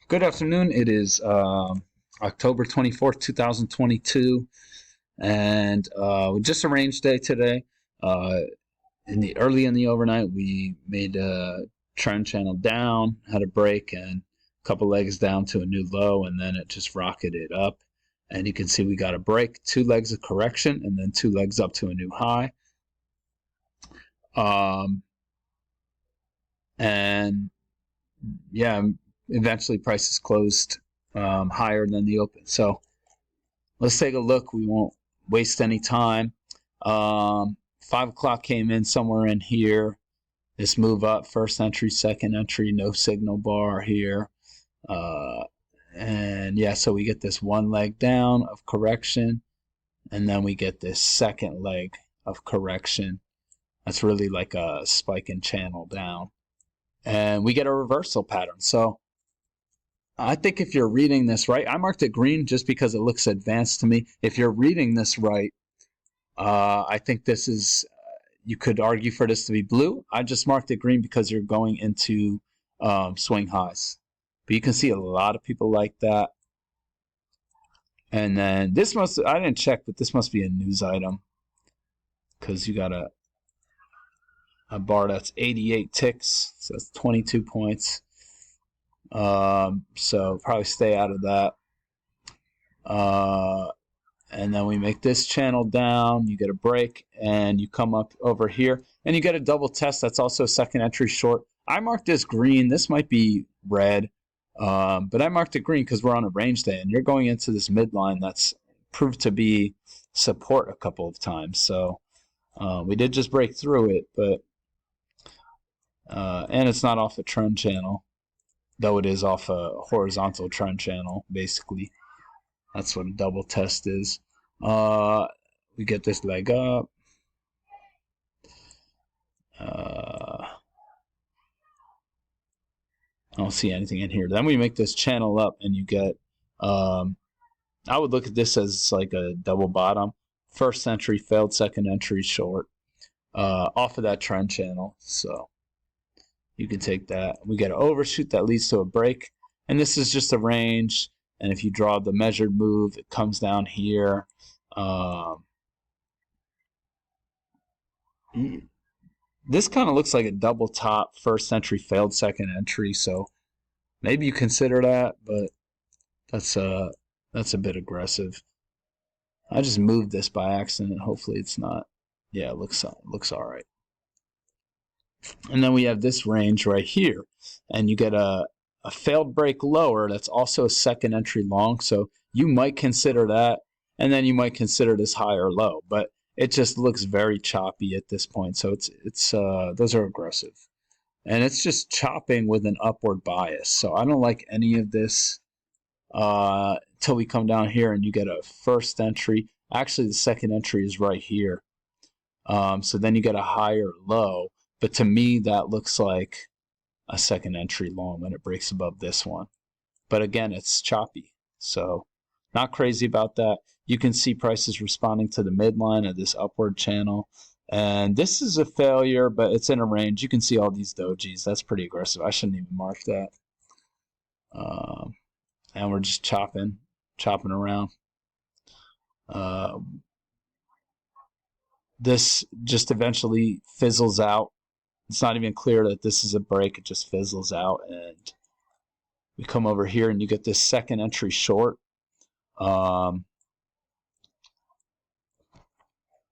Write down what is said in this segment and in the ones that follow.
Good afternoon. It is October 24th, 2022, and just a range day today. Uh, early in the overnight, we made a trend channel down, had a break, and a couple legs down to a new low, and then it just rocketed up. And you can see we got a break, two legs of correction, and then two legs up to a new high. And yeah, eventually prices closed higher than the open. So let's take a look. We won't waste any time. 5 o'clock came in somewhere in here. This move up, first entry, second entry, no signal bar here. And yeah, so we get this one leg down of correction, and then we get this second leg of correction. That's really like a spike and channel down. And we get a reversal pattern. So I think if you're reading this right, I marked it green just because it looks advanced to me. If you're reading this right, I think this is, you could argue for this to be blue. I just marked it green because you're going into swing highs. But you can see a lot of people like that. And then this must, I didn't check, but this must be a news item because you got a bar that's 88 ticks, so that's 22 points. So probably stay out of that. And then we make this channel down, you get a break, and you come up over here, and you get a double test. That's also a second entry short. I marked this green. This might be red, but I marked it green because we're on a range day, and you're going into this midline that's proved to be support a couple of times. So we did just break through it, but and it's not off a trend channel, though it is off a horizontal trend channel, basically. That's what a double test is. We get this leg up. I don't see anything in here. Then we make this channel up, and you get, I would look at this as like a double bottom. First entry failed, second entry short, off of that trend channel. So you can take that. We get an overshoot that leads to a break. And this is just a range. And if you draw the measured move, it comes down here. This kind of looks like a double top, first entry failed, second entry. So maybe you consider that, but that's a bit aggressive. I just moved this by accident. Hopefully it's not. Yeah, it looks all right. And then we have this range right here, and you get a failed break lower that's also a second entry long, so you might consider that, and then you might consider this high or low, but it just looks very choppy at this point. So it's those are aggressive, and it's just chopping with an upward bias. So I don't like any of this till we come down here and you get a first entry. Actually, the second entry is right here. So then you get a higher low, but to me that looks like a second entry long when it breaks above this one. But again, it's choppy, so not crazy about that. You can see prices responding to the midline of this upward channel, and this is a failure, but it's in a range. You can see all these dojis. That's pretty aggressive. I shouldn't even mark that. And we're just chopping around. This just eventually fizzles out. It's not even clear that this is a break. It just fizzles out, and we come over here and you get this second entry short. And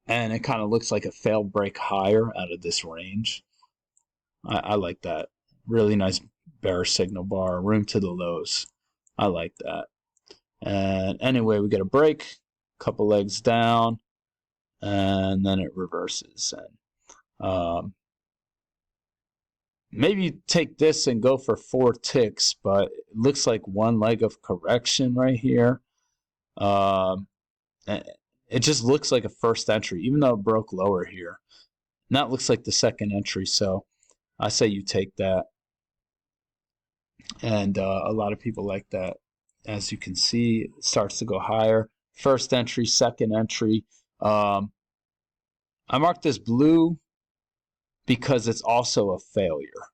it kind of looks like a failed break higher out of this range. I like that. Really nice bearish signal bar, room to the lows. I like that. And anyway, we get a break, couple legs down, and then it reverses. And maybe take this and go for 4 ticks, but it looks like one leg of correction right here. It just looks like a first entry, even though it broke lower here. And that looks like the second entry, so I say you take that. And a lot of people like that. As you can see, it starts to go higher. First entry, second entry. I marked this blue because it's also a failure.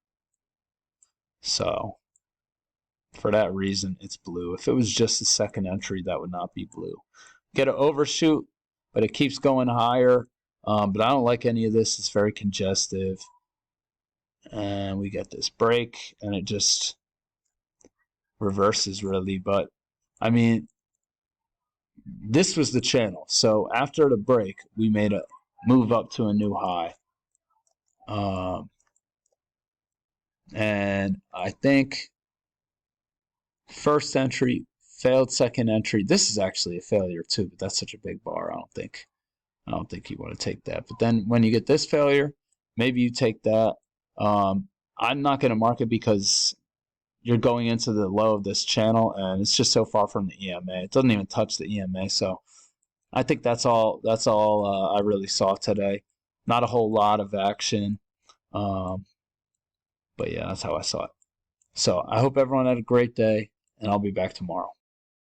So For that reason, it's blue. If it was just the second entry, that would not be blue. Get an overshoot, but it keeps going higher. But I don't like any of this. It's very congestive. And we get this break, and it just reverses really. But, I mean, this was the channel. So after the break, we made a move up to a new high. And I think first entry, failed second entry. This is actually a failure too, but that's such a big bar. I don't think you want to take that. But then when you get this failure, maybe you take that. I'm not going to mark it because you're going into the low of this channel, and it's just so far from the EMA. It doesn't even touch the EMA. So I think that's all. That's all I really saw today. Not a whole lot of action, but yeah, that's how I saw it. So I hope everyone had a great day, and I'll be back tomorrow.